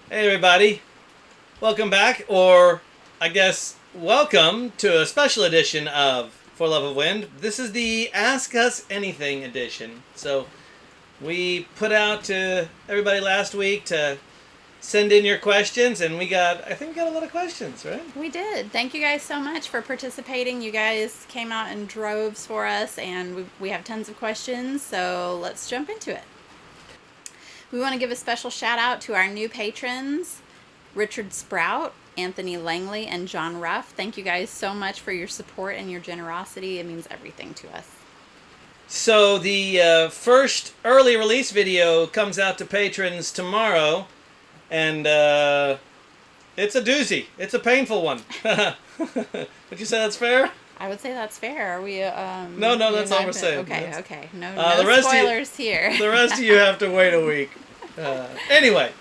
Hey everybody, welcome back, or I guess welcome to a special edition of For Love of Wind. This is the Ask Us Anything edition. So we put out to everybody last week to send in your questions, and I think we got a lot of questions, right? We did. Thank you guys so much for participating. You guys came out in droves for us, and we have tons of questions, so let's jump into it. We want to give a special shout out to our new patrons, Richard Sprout, Anthony Langley, and John Ruff. Thank you guys so much for your support and your generosity. It means everything to us. So the first early release video comes out to patrons tomorrow, and it's a doozy. It's a painful one. Would you say that's fair? I would say that's fair. Are we No, that's all we're saying. Okay. No, the rest spoilers here. The rest of you have to wait a week. Anyway,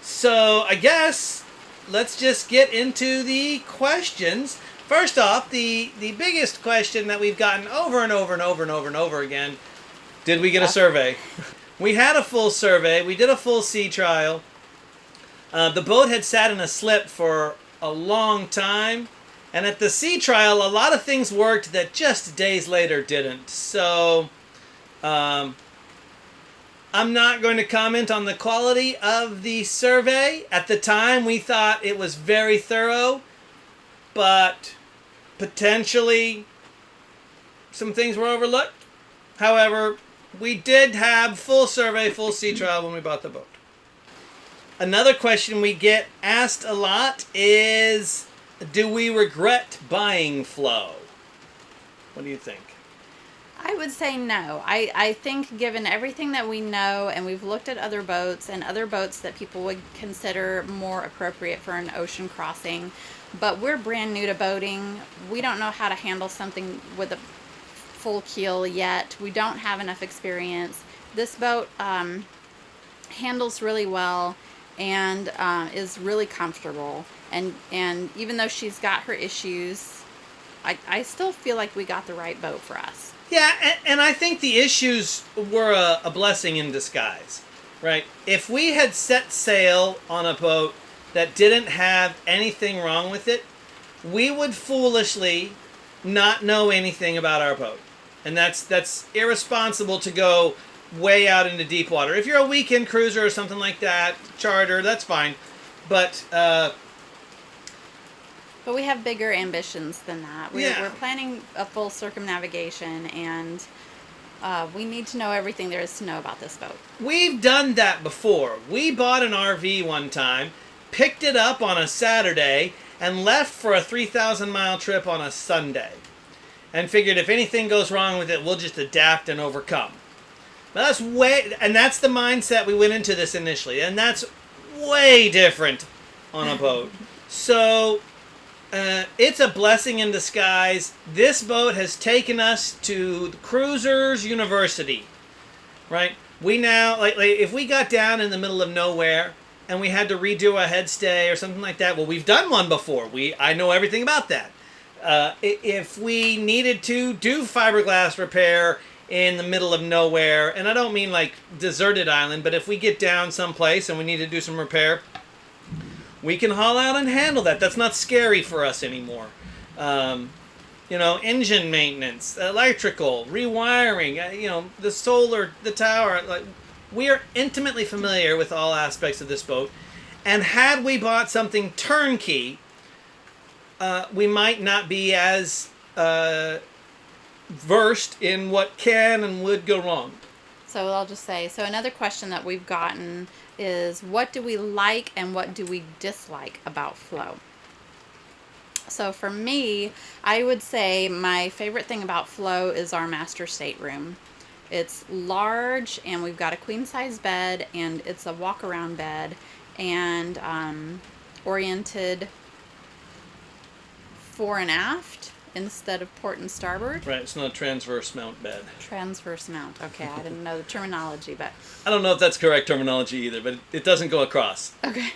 so I guess let's just get into the questions. First off, the biggest question that we've gotten over and over and over and over and over again: did we get a survey? We had a full survey. We did a full sea trial. The boat had sat in a slip for a long time. And at the sea trial, a lot of things worked that just days later didn't. So, I'm not going to comment on the quality of the survey. At the time, we thought it was very thorough, but potentially some things were overlooked. However, we did have full survey, full sea trial when we bought the boat. Another question we get asked a lot is, do we regret buying Flow? What do you think? I would say no. I think given everything that we know, and we've looked at other boats and other boats that people would consider more appropriate for an ocean crossing, but we're brand new to boating. We don't know how to handle something with a full keel yet. We don't have enough experience. This boat handles really well and is really comfortable. And even though she's got her issues, I still feel like we got the right boat for us. Yeah, and I think the issues were a blessing in disguise, right? If we had set sail on a boat that didn't have anything wrong with it, we would foolishly not know anything about our boat. And that's irresponsible to go way out into deep water. If you're a weekend cruiser or something like that, charter, that's fine. But we have bigger ambitions than that. Yeah. We're planning a full circumnavigation, and we need to know everything there is to know about this boat. We've done that before. We bought an RV one time, picked it up on a Saturday, and left for a 3,000-mile trip on a Sunday. And figured if anything goes wrong with it, we'll just adapt and overcome. But that's the mindset we went into this initially, and that's way different on a boat. So it's a blessing in disguise. This boat has taken us to the Cruisers University, right? We now, like if we got down in the middle of nowhere and we had to redo a headstay or something like that, well, we've done one before. I know everything about that. If we needed to do fiberglass repair in the middle of nowhere, and I don't mean like deserted island, but if we get down someplace and we need to do some repair, we can haul out and handle that. That's not scary for us anymore. Engine maintenance, electrical, rewiring, the solar, the tower. Like, we are intimately familiar with all aspects of this boat. And had we bought something turnkey, we might not be as versed in what can and would go wrong. So I'll just say, another question that we've gotten is, what do we like and what do we dislike about Flow? So for me, I would say my favorite thing about Flow is our master stateroom. It's large, and we've got a queen size bed, and it's a walk around bed, and oriented fore and aft instead of port and starboard. Right, it's not a transverse mount bed. Transverse mount. Okay, I didn't know the terminology, but I don't know if that's correct terminology either, but it doesn't go across. okay.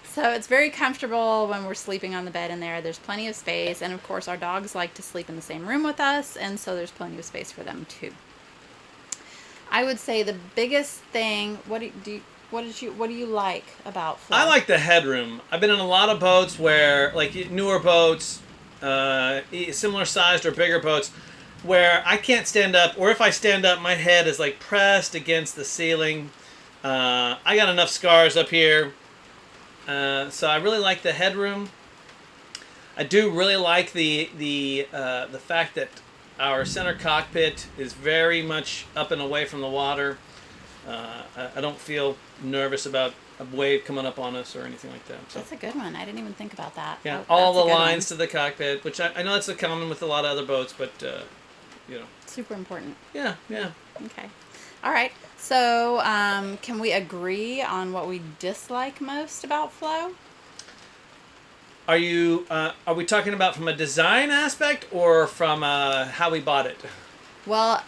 So it's very comfortable when we're sleeping on the bed in there. There's plenty of space, and of course our dogs like to sleep in the same room with us, and so there's plenty of space for them too. I would say the biggest thing. What do you like about flow? I like the headroom. I've been in a lot of boats where, like newer boats, similar sized or bigger boats, where I can't stand up, or if I stand up, my head is like pressed against the ceiling. I got enough scars up here, so I really like the headroom. I do really like the fact that our center cockpit is very much up and away from the water. I don't feel nervous about a wave coming up on us or anything like that. So. That's a good one. I didn't even think about that. Yeah, That's all a the good lines one. to the cockpit, which I know that's a common with a lot of other boats, but Super important. yeah. Okay. All right. So, can we agree on what we dislike most about flow? Are we talking about from a design aspect or from how we bought it? Well,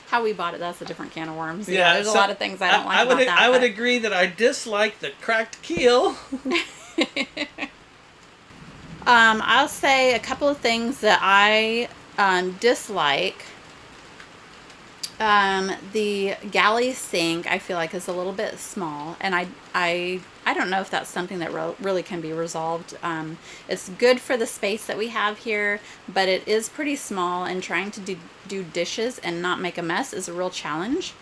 how we bought it, that's a different can of worms. Yeah, There's a so lot of things I don't like about that. I would agree that I dislike the cracked keel. I'll say a couple of things that I dislike. The galley sink, I feel like, is a little bit small, and I don't know if that's something that really can be resolved. It's good for the space that we have here, but it is pretty small, and trying to do dishes and not make a mess is a real challenge,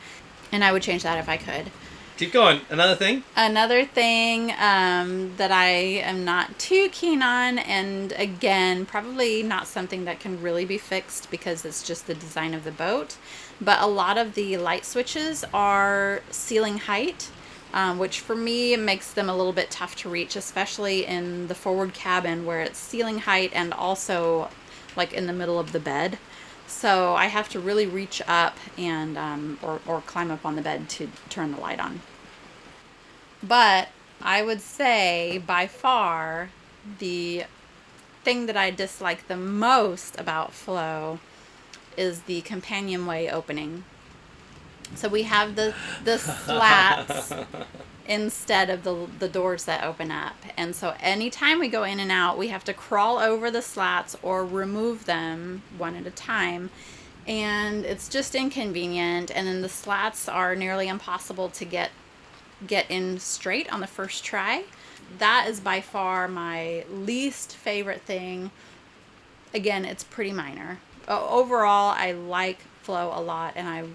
and I would change that if I could. Keep going. Another thing? Another thing that I am not too keen on, and again, probably not something that can really be fixed because it's just the design of the boat, but a lot of the light switches are ceiling height, which for me makes them a little bit tough to reach, especially in the forward cabin where it's ceiling height and also like in the middle of the bed. So I have to really reach up and or climb up on the bed to turn the light on. But I would say by far the thing that I dislike the most about Flow is the companionway opening. So we have the slats instead of the doors that open up. And so anytime we go in and out, we have to crawl over the slats or remove them one at a time. And it's just inconvenient. And then the slats are nearly impossible to get in straight on the first try. That is by far my least favorite thing. Again, it's pretty minor. Overall, I like Flow a lot, and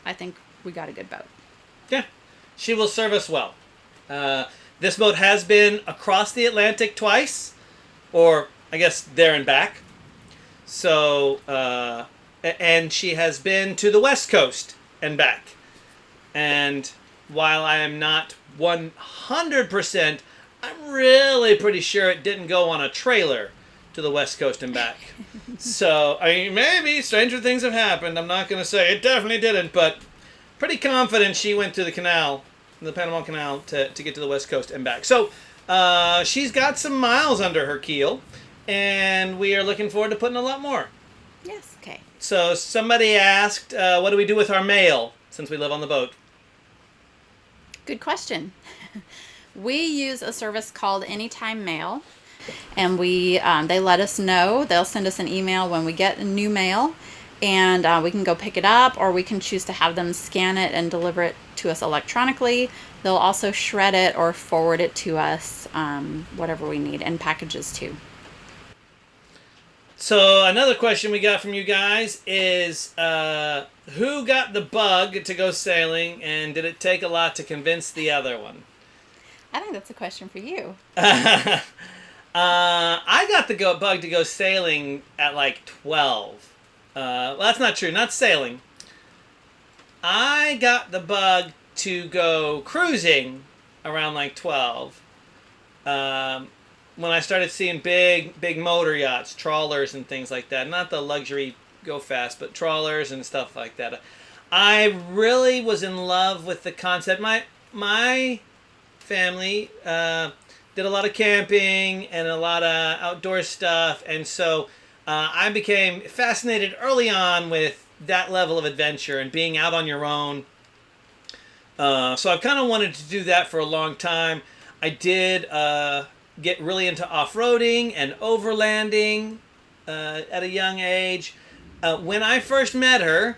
I think we got a good boat. Yeah, she will serve us well. This boat has been across the Atlantic twice, or I guess there and back. So, and she has been to the West Coast and back. And while I am not 100%, I'm really pretty sure it didn't go on a trailer to the West Coast and back. So, I mean, maybe stranger things have happened. I'm not going to say it definitely didn't, but pretty confident she went through the canal, the Panama Canal, to get to the West Coast and back. So, she's got some miles under her keel, and we are looking forward to putting a lot more. Yes, okay. So, somebody asked, what do we do with our mail since we live on the boat? Good question. We use a service called Anytime Mail, and they let us know. They'll send us an email when we get new mail, and we can go pick it up, or we can choose to have them scan it and deliver it to us electronically. They'll also shred it or forward it to us, whatever we need, and packages too. So another question we got from you guys is, who got the bug to go sailing, and did it take a lot to convince the other one? I think that's a question for you. I got the bug to go sailing at like 12. Well, that's not true. Not sailing. I got the bug to go cruising around like 12. When I started seeing big motor yachts, trawlers and things like that. Not the luxury go fast, but trawlers and stuff like that. I really was in love with the concept. My family did a lot of camping and a lot of outdoor stuff, and so I became fascinated early on with that level of adventure and being out on your own. So I've kind of wanted to do that for a long time. I did get really into off-roading and overlanding at a young age. When I first met her,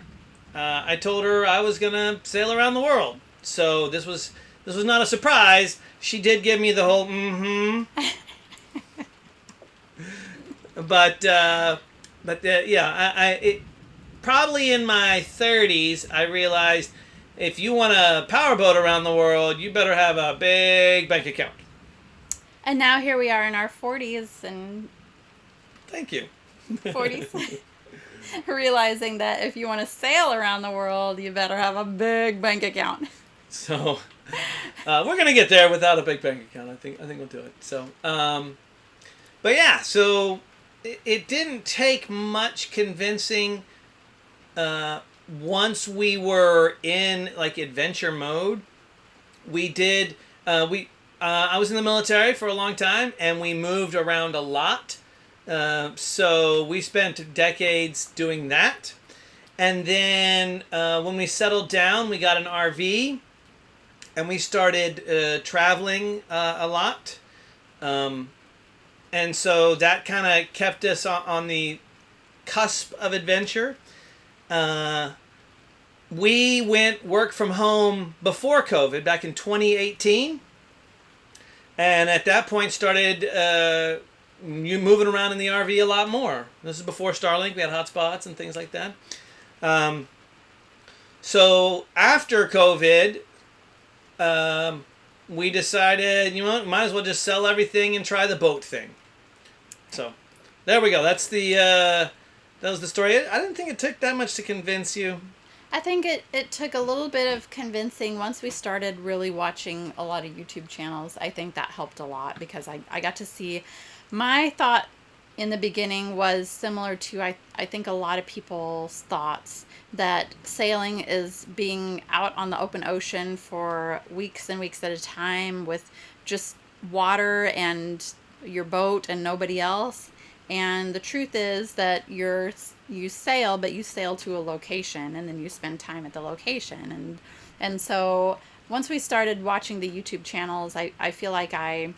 I told her I was gonna sail around the world. So this was not a surprise. She did give me the whole mm-hmm. Yeah, probably in my 30s, I realized if you want a powerboat around the world, you better have a big bank account. And now here we are in our 40s and Thank you. 40s, realizing that if you want to sail around the world, you better have a big bank account. So we're gonna get there without a big bank account. I think we'll do it. So, but yeah, so it didn't take much convincing. Once we were in like adventure mode, we did. I was in the military for a long time, and we moved around a lot. So we spent decades doing that, and then when we settled down, we got an RV, and we started traveling a lot. And so that kind of kept us on the cusp of adventure. We went work from home before COVID, back in 2018. And at that point started you moving around in the RV a lot more. This is before Starlink. We had hotspots and things like that. So after COVID, we decided, you know what, might as well just sell everything and try the boat thing. So there we go. That's that was the story. I didn't think it took that much to convince you. I think it took a little bit of convincing once we started really watching a lot of YouTube channels. I think that helped a lot because I got to see. My thought in the beginning was similar to I think a lot of people's thoughts, that sailing is being out on the open ocean for weeks and weeks at a time with just water and your boat and nobody else. And the truth is that you sail, but you sail to a location and then you spend time at the location. And so once we started watching the YouTube channels, I feel like I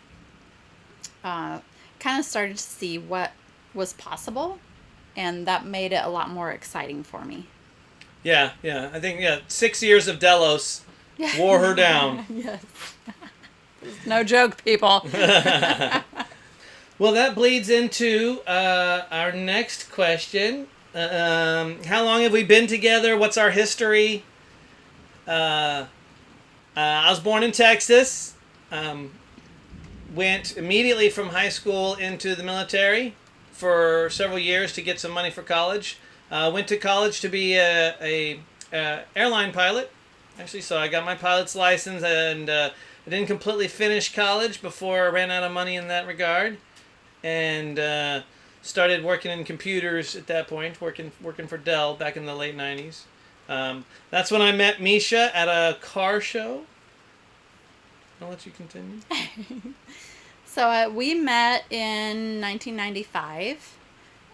kind of started to see what was possible, and that made it a lot more exciting for me. Yeah. I think 6 years of Delos wore her down. Yes. No joke, people. Well, that bleeds into our next question. How long have we been together? What's our history? I was born in Texas. Went immediately from high school into the military for several years to get some money for college. Went to college to be a airline pilot. Actually, so I got my pilot's license, and I didn't completely finish college before I ran out of money in that regard. And started working in computers at that point, working for Dell back in the late 90s. That's when I met Misha at a car show. I'll let you continue. So we met in 1995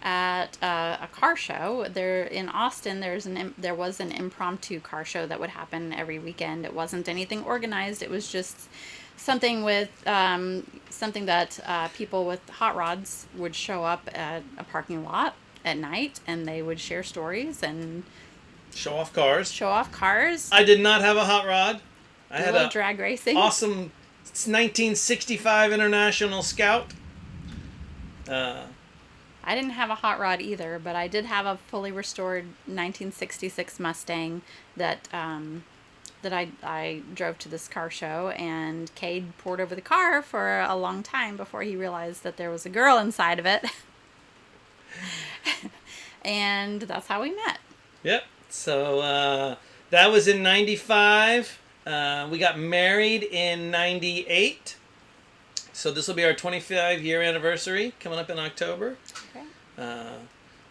at a car show. There in Austin, there was an impromptu car show that would happen every weekend. It wasn't anything organized. It was just something with something that people with hot rods would show up at a parking lot at night, and they would share stories and show off cars. I did not have a hot rod. I had a drag racing. Awesome 1965 International Scout. I didn't have a hot rod either, but I did have a fully restored 1966 Mustang that I drove to this car show, and Cade poured over the car for a long time before he realized that there was a girl inside of it. And that's how we met. Yep. So that was in 95. We got married in 98. So this will be our 25-year anniversary coming up in October. Okay.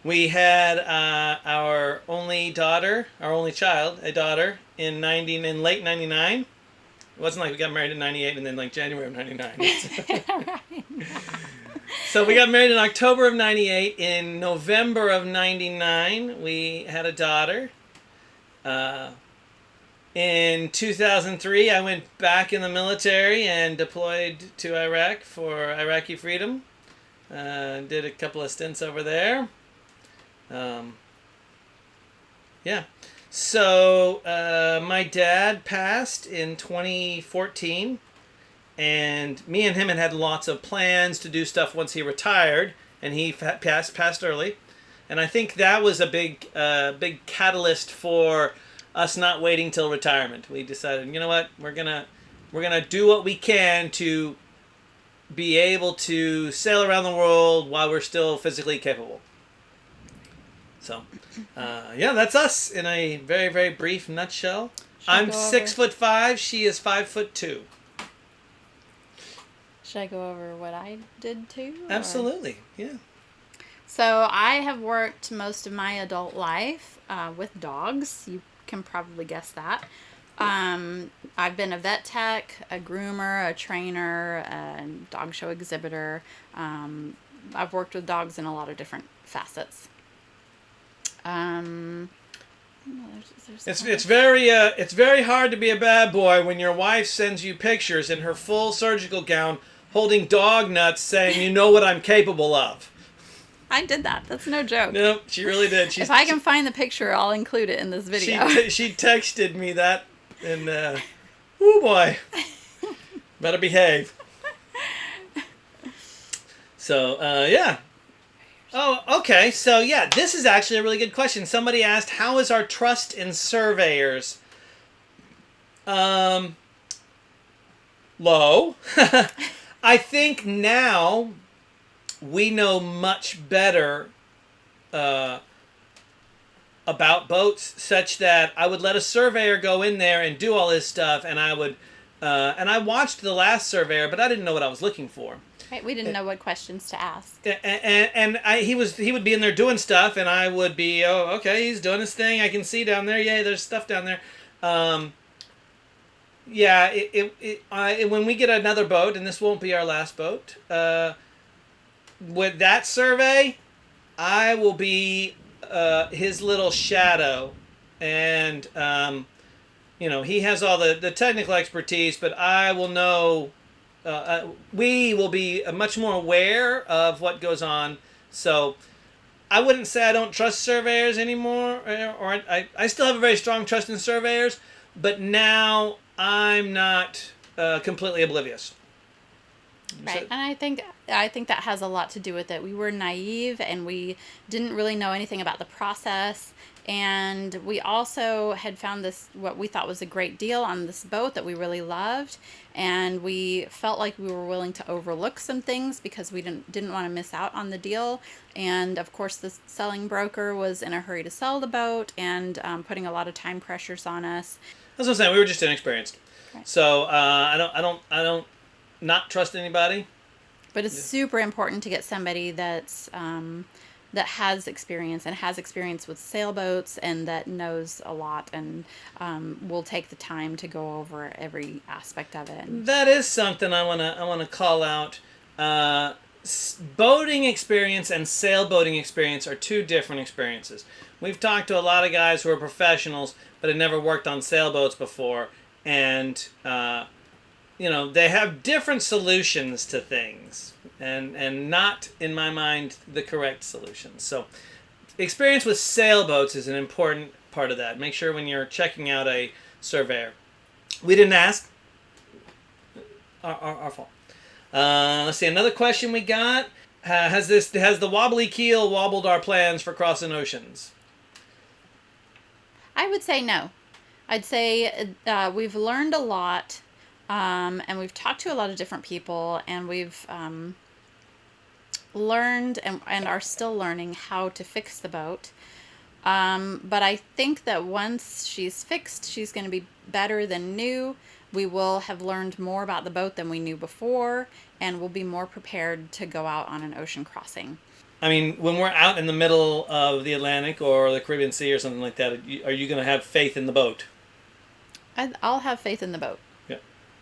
We had our only child, a daughter, in late 99. It wasn't like we got married in 98 and then like January of 99. So we got married in October of 98. In November of 99, we had a daughter. In 2003, I went back in the military and deployed to Iraq for Iraqi freedom. Did a couple of stints over there. Yeah. So my dad passed in 2014, and me and him had lots of plans to do stuff once he retired, and he passed early, and I think that was a big catalyst for us not waiting till retirement. We decided, you know what, we're gonna do what we can to be able to sail around the world while we're still physically capable. So, yeah, that's us in a very, very brief nutshell. I'm 6'5". She is 5'2". Should I go over what I did too? Absolutely, yeah. So I have worked most of my adult life with dogs. You can probably guess that. I've been a vet tech, a groomer, a trainer, a dog show exhibitor. I've worked with dogs in a lot of different facets. It's very hard to be a bad boy when your wife sends you pictures in her full surgical gown holding dog nuts saying, you know what I'm capable of. I did that. That's no joke. No, she really did. If I can find the picture, I'll include it in this video. She texted me that, and oh boy, better behave. So yeah. Oh, okay. So yeah, this is actually a really good question. Somebody asked, "How is our trust in surveyors?" Low. I think now we know much better about boats, such that I would let a surveyor go in there and do all this stuff, and I would, and I watched the last surveyor, but I didn't know what I was looking for. Right, we didn't know what questions to ask. And he would be in there doing stuff, and I would be, oh, okay, he's doing his thing. I can see down there. Yay, there's stuff down there. Yeah, when we get another boat, and this won't be our last boat, with that survey, I will be his little shadow, and he has all the technical expertise, but I will know. We will be much more aware of what goes on. So I wouldn't say I don't trust surveyors anymore, or I still have a very strong trust in surveyors, but now I'm not completely oblivious. Right, and I think that has a lot to do with it. We were naive, and we didn't really know anything about the process. And we also had found this, what we thought was a great deal on this boat that we really loved, and we felt like we were willing to overlook some things because we didn't want to miss out on the deal. And of course, the selling broker was in a hurry to sell the boat and putting a lot of time pressures on us. That's what I'm saying. We were just inexperienced, right. So I don't not trust anybody. But it's super important to get somebody that's that has experience with sailboats, and that knows a lot, and will take the time to go over every aspect of it. That is something I wanna call out. Boating experience and sailboating experience are two different experiences. We've talked to a lot of guys who are professionals but had never worked on sailboats before, and they have different solutions to things, and not, in my mind, the correct solutions. So experience with sailboats is an important part of that. Make sure when you're checking out a surveyor. We didn't ask. Our fault. Let's see, another question we got. Has the wobbly keel wobbled our plans for crossing oceans? I would say no. I'd say we've learned a lot. And we've talked to a lot of different people, and we've learned and are still learning how to fix the boat. But I think that once she's fixed, she's going to be better than new. We will have learned more about the boat than we knew before, and we'll be more prepared to go out on an ocean crossing. I mean, when we're out in the middle of the Atlantic or the Caribbean Sea or something like that, are you going to have faith in the boat? I'll have faith in the boat.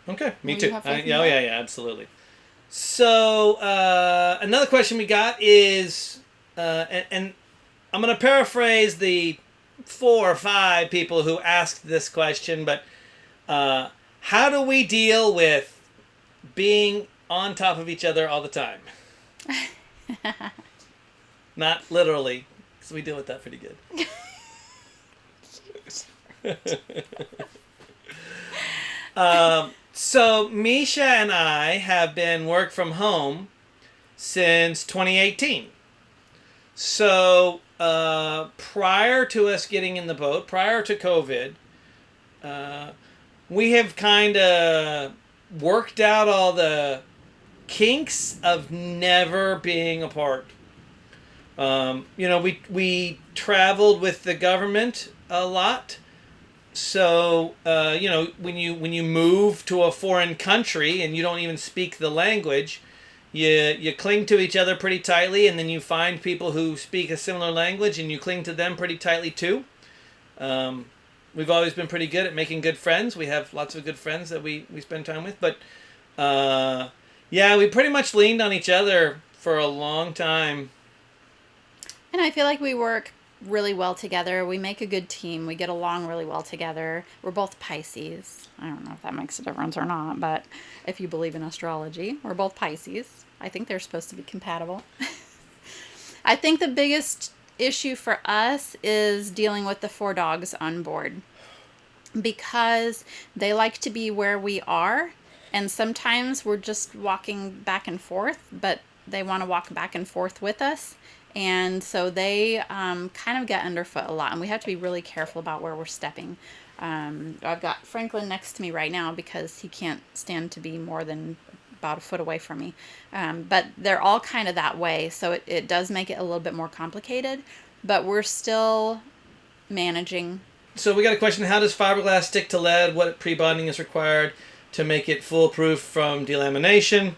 Okay, me Will too. you have faith in Yeah, that? absolutely. So another question we got is, and I'm going to paraphrase the 4 or 5 people who asked this question, but how do we deal with being on top of each other all the time? Not literally, because we deal with that pretty good. So Misha and I have been work from home since 2018. So prior to us getting in the boat, prior to COVID, we have kind of worked out all the kinks of never being apart. We traveled with the government a lot. So when you move to a foreign country and you don't even speak the language, you cling to each other pretty tightly, and then you find people who speak a similar language and you cling to them pretty tightly too. We've always been pretty good at making good friends. We have lots of good friends that we spend time with, but we pretty much leaned on each other for a long time. And I feel like we work really well together. We make a good team. We get along really well together. We're both Pisces. I don't know if that makes a difference or not, but if you believe in astrology, we're both Pisces. I think they're supposed to be compatible. I think the biggest issue for us is dealing with the 4 dogs on board, because they like to be where we are, and sometimes we're just walking back and forth, but they want to walk back and forth with us. And so they kind of get underfoot a lot, and we have to be really careful about where we're stepping. I've got Franklin next to me right now because he can't stand to be more than about a foot away from me. But they're all kind of that way, so it does make it a little bit more complicated, but we're still managing. So we got a question: how does fiberglass stick to lead? What pre-bonding is required to make it foolproof from delamination?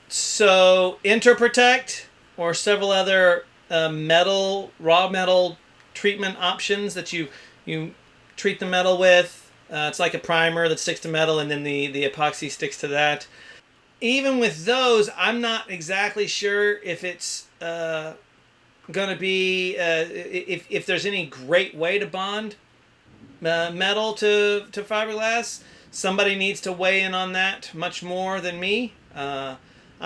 So Interprotect or several other raw metal treatment options that you treat the metal with. It's like a primer that sticks to metal, and then the epoxy sticks to that. Even with those, I'm not exactly sure if it's going to be if there's any great way to bond metal to fiberglass. Somebody needs to weigh in on that much more than me. I'm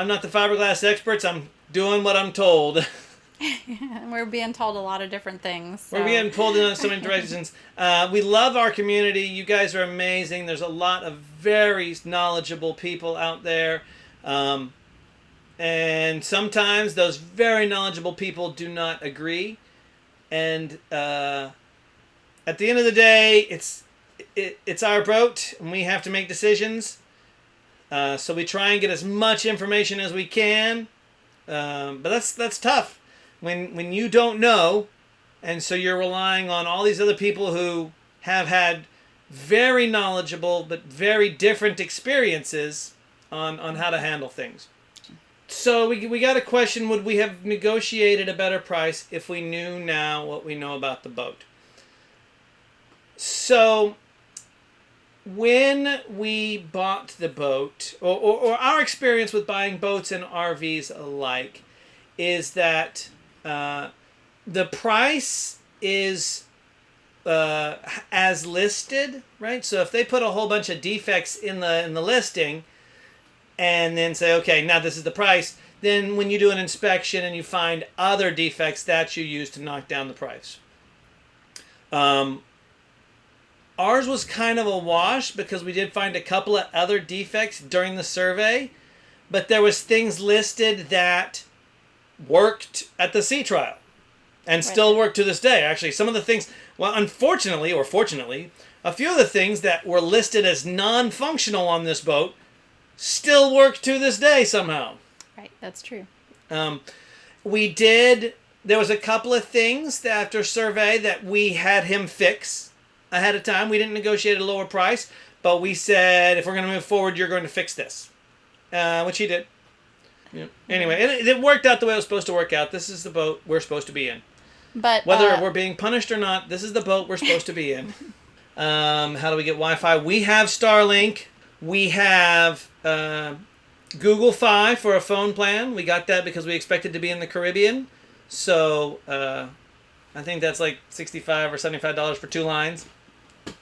not the fiberglass expert. I'm doing what I'm told. We're being told a lot of different things. So. We're being pulled in so many directions. We love our community. You guys are amazing. There's a lot of very knowledgeable people out there. And sometimes those very knowledgeable people do not agree. And at the end of the day, it's our boat, and we have to make decisions. So we try and get as much information as we can. But that's tough when you don't know, and so you're relying on all these other people who have had very knowledgeable but very different experiences on how to handle things. So we got a question: would we have negotiated a better price if we knew now what we know about the boat? So when we bought the boat, or our experience with buying boats and RVs alike, is that the price is as listed, right? So if they put a whole bunch of defects in the listing, and then say, okay, now this is the price, then when you do an inspection and you find other defects, that you use to knock down the price. Ours was kind of a wash because we did find a couple of other defects during the survey, but there was things listed that worked at the sea trial and still work to this day. Actually, some of the things, well, unfortunately or fortunately, a few of the things that were listed as non-functional on this boat still work to this day somehow. Right, that's true. There was a couple of things that after survey that we had him fix ahead of time. We didn't negotiate a lower price, but we said, if we're going to move forward, you're going to fix this, which he did. Yeah. Anyway, it worked out the way it was supposed to work out. This is the boat we're supposed to be in. But whether we're being punished or not, this is the boat we're supposed to be in. How do we get Wi-Fi? We have Starlink. We have Google Fi for a phone plan. We got that because we expected to be in the Caribbean. So I think that's like $65 or $75 for 2 lines.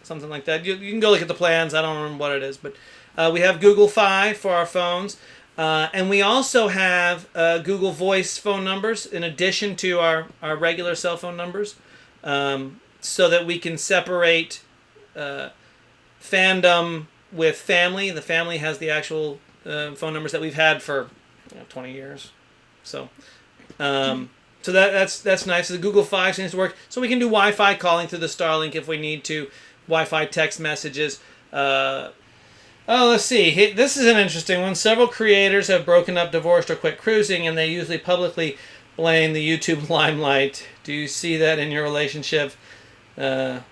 Something like that. You can go look at the plans. I don't remember what it is. But we have Google Fi for our phones. And we also have Google Voice phone numbers in addition to our regular cell phone numbers. so that we can separate fandom with family. The family has the actual phone numbers that we've had for 20 years. So that's nice. So the Google Fi seems to work. So we can do Wi-Fi calling through the Starlink if we need to. Wi-Fi text messages. Let's see. This is an interesting one. Several creators have broken up, divorced, or quit cruising, and they usually publicly blame the YouTube limelight. Do you see that in your relationship? Do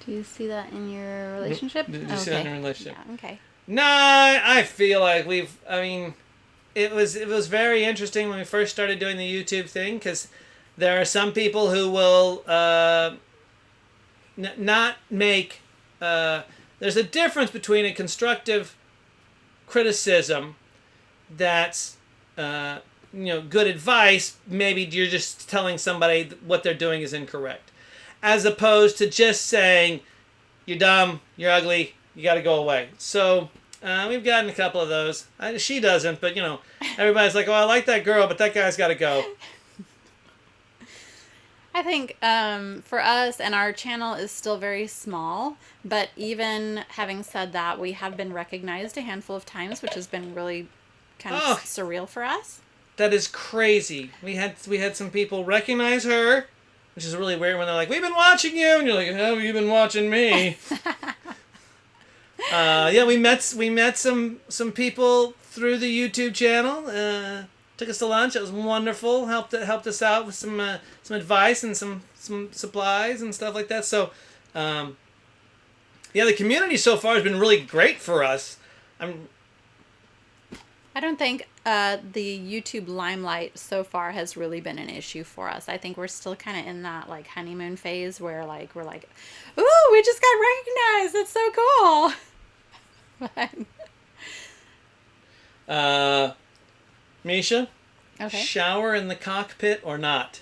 you see that in your relationship? Do you see that in your relationship? Yeah, okay. No, I feel like it was very interesting when we first started doing the YouTube thing, because there are some people who will not make... there's a difference between a constructive criticism that's good advice. Maybe you're just telling somebody what they're doing is incorrect, as opposed to just saying you're dumb, you're ugly, you got to go away. So we've gotten a couple of those. She doesn't, but everybody's like, oh, I like that girl, but that guy's got to go. I think for us, and our channel is still very small, but even having said that, we have been recognized a handful of times, which has been really kind of surreal for us. That is crazy. We had some people recognize her, which is really weird when they're like, we've been watching you, and you're like, have you been watching me? We met some people through the YouTube channel. Took us to lunch. It was wonderful. Helped us out with some advice and some supplies and stuff like that. So, the community so far has been really great for us. I don't think the YouTube limelight so far has really been an issue for us. I think we're still kind of in that honeymoon phase where we're like, ooh, we just got recognized. That's so cool. Misha, okay. Shower in the cockpit or not?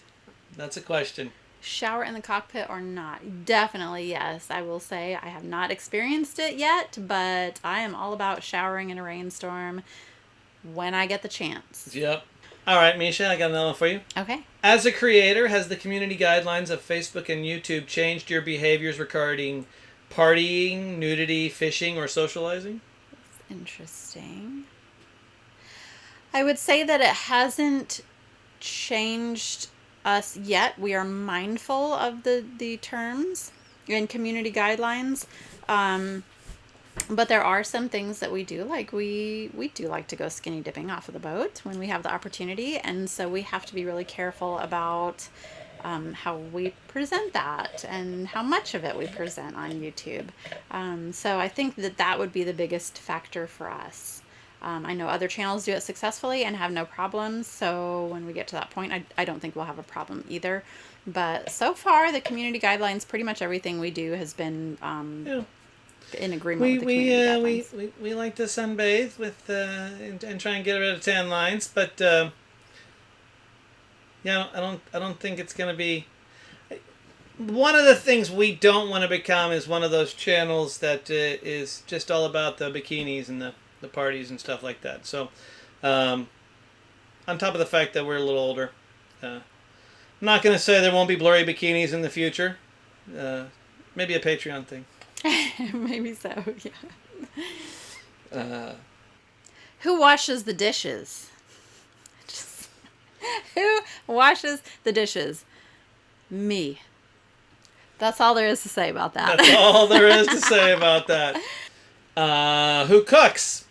That's a question. Shower in the cockpit or not? Definitely yes. I will say I have not experienced it yet, but I am all about showering in a rainstorm when I get the chance. Yep. All right, Misha, I got another one for you. Okay. As a creator, has the community guidelines of Facebook and YouTube changed your behaviors regarding partying, nudity, fishing, or socializing? That's interesting. I would say that it hasn't changed us yet. We are mindful of the terms and community guidelines. But there are some things that we do. We do like to go skinny dipping off of the boat when we have the opportunity. And so we have to be really careful about how we present that and how much of it we present on YouTube. So I think that would be the biggest factor for us. I know other channels do it successfully and have no problems, so when we get to that point, I don't think we'll have a problem either. But so far, the community guidelines, pretty much everything we do has been in agreement with the community guidelines. We like to sunbathe with and try and get rid of tan lines, but I don't think it's going to be... One of the things we don't want to become is one of those channels that is just all about the bikinis and the parties and stuff like that. So, on top of the fact that we're a little older, I'm not going to say there won't be blurry bikinis in the future. Maybe a Patreon thing. Maybe so, yeah. Who washes the dishes? Who washes the dishes? Me. That's all there is to say about that. That's all there is to say about that. Who cooks?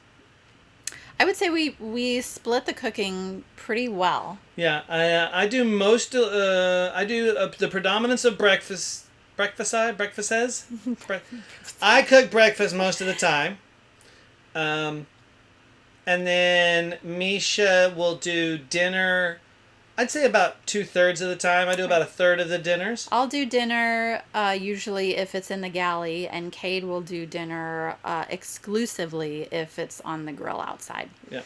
I would say we split the cooking pretty well. Yeah, I do most. I do the predominance of breakfasts. I cook breakfast most of the time. And then Misha will do dinner. I'd say about 2/3 of the time. I do about 1/3 of the dinners. I'll do dinner usually if it's in the galley, and Cade will do dinner exclusively if it's on the grill outside. Yeah.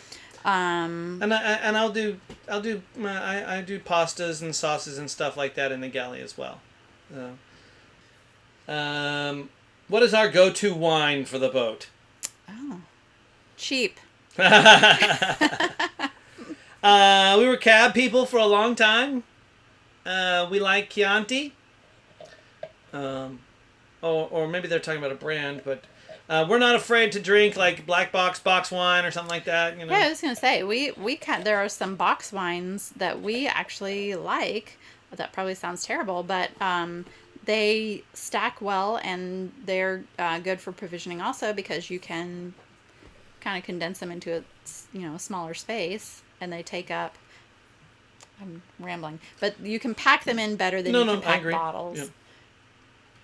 And I do pastas and sauces and stuff like that in the galley as well. What is our go-to wine for the boat? Oh, cheap. We were cab people for a long time. we like Chianti. Or maybe they're talking about a brand, but we're not afraid to drink like black box wine or something like that. You know. Yeah, I was gonna say there are some box wines that we actually like. That probably sounds terrible, but they stack well and they're good for provisioning also because you can kind of condense them into a smaller space and they take up. I'm rambling, but you can pack them in better than you can pack bottles. Yeah.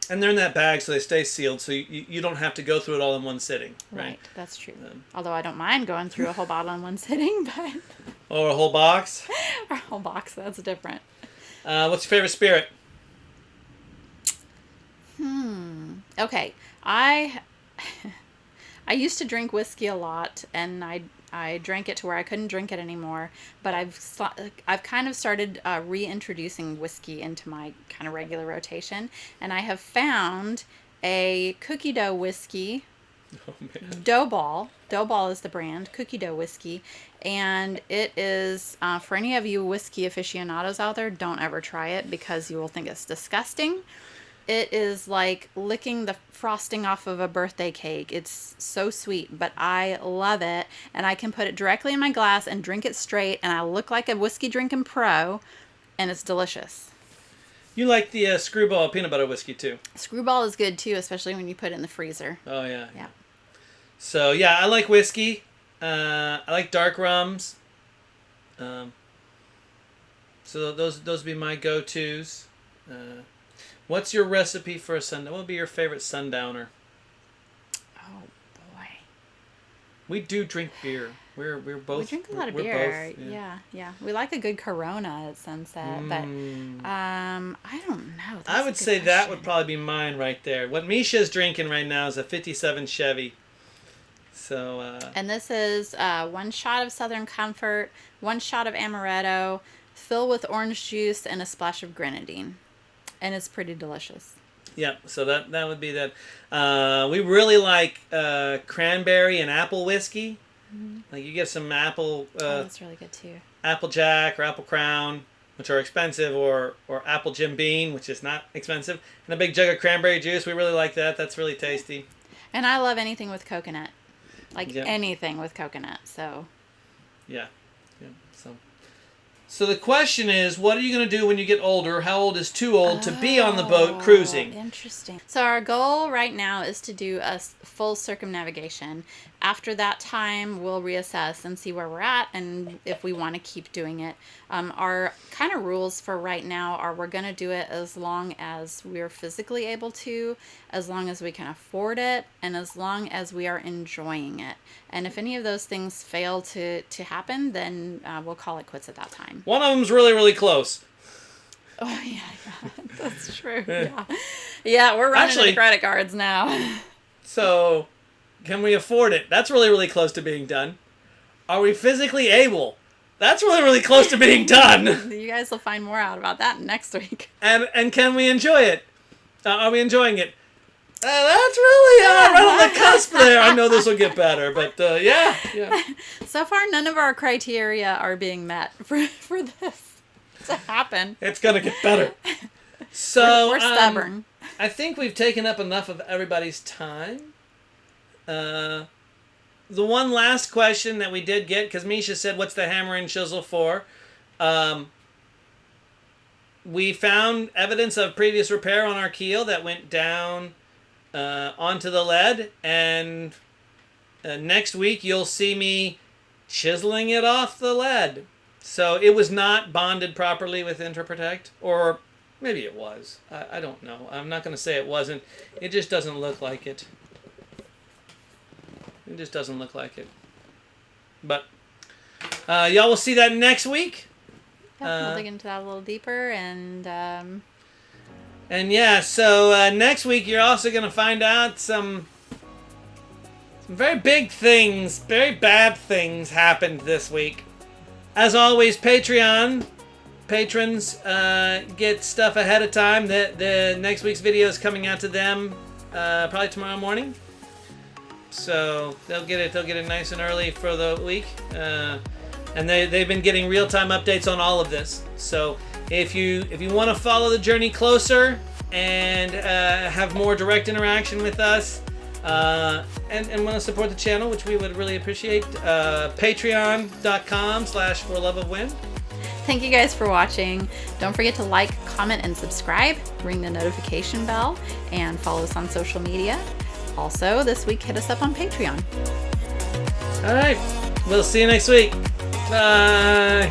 And they're in that bag, so they stay sealed, so you don't have to go through it all in one sitting. Right, that's true. Although I don't mind going through a whole bottle in one sitting, but... Or a whole box? Or a whole box, that's different. What's your favorite spirit? Okay, I used to drink whiskey a lot, and I drank it to where I couldn't drink it anymore. But I've kind of started reintroducing whiskey into my kind of regular rotation, and I have found a cookie dough whiskey. Oh man. Dough Ball is the brand, cookie dough whiskey, and it is for any of you whiskey aficionados out there, don't ever try it because you will think it's disgusting. It is like licking the frosting off of a birthday cake. It's so sweet, but I love it. And I can put it directly in my glass and drink it straight. And I look like a whiskey drinking pro. And it's delicious. You like the Screwball peanut butter whiskey too? Screwball is good too, especially when you put it in the freezer. Oh, yeah. Yeah. So, yeah, I like whiskey. I like dark rums. So those would be my go-tos. What's your recipe for a sundowner? What would be your favorite sundowner? Oh boy, we do drink beer. We're both. We drink a lot of beer. Both, yeah. We like a good Corona at sunset, but I don't know. I would say that would probably be mine right there. What Misha's drinking right now is a '57 Chevy. So. And this is 1 shot of Southern Comfort, 1 shot of amaretto, fill with orange juice, and a splash of grenadine. And it's pretty delicious. Yeah, so that would be that. We really like cranberry and apple whiskey. Mm-hmm. Like you get some apple. That's really good too. Apple Jack or Apple Crown, which are expensive, or Apple Jim Beam, which is not expensive, and a big jug of cranberry juice. We really like that. That's really tasty. And I love anything with coconut, anything with coconut. So. Yeah. So the question is, what are you going to do when you get older? How old is too old to be on the boat cruising? Interesting. So our goal right now is to do a full circumnavigation. After that time, we'll reassess and see where we're at and if we want to keep doing it. Our kind of rules for right now are we're going to do it as long as we're physically able to, as long as we can afford it, and as long as we are enjoying it. And if any of those things fail to happen, then we'll call it quits at that time. One of them's really, really close. Oh, yeah, that's true. Yeah, we're running into credit cards now. So, can we afford it? That's really, really close to being done. Are we physically able? That's really, really close to being done. You guys will find more out about that next week. And can we enjoy it? Are we enjoying it? That's really right on the cusp there. I know this will get better, but yeah. So far, none of our criteria are being met for this to happen. It's gonna get better. So we're stubborn. I think we've taken up enough of everybody's time. The one last question that we did get, because Misha said, "What's the hammer and chisel for?" We found evidence of previous repair on our keel that went down onto the lead, and next week you'll see me chiseling it off the lead. So it was not bonded properly with Interprotect, or maybe it was. I don't know. I'm not going to say it wasn't. It just doesn't look like it. It just doesn't look like it. But y'all will see that next week. We'll dig into that a little deeper, and yeah, so next week you're also going to find out some very big things, very bad things happened this week. As always, Patreon patrons get stuff ahead of time. The next week's video is coming out to them probably tomorrow morning. So they'll get it nice and early for the week. and they've been getting real-time updates on all of this. So if you want to follow the journey closer and have more direct interaction with us, and want to support the channel, which we would really appreciate, patreon.com/forloveofwin. Thank you guys for watching. Don't forget to like, comment, and subscribe. Ring the notification bell and follow us on social media. Also, this week, hit us up on Patreon. All right. We'll see you next week. Bye.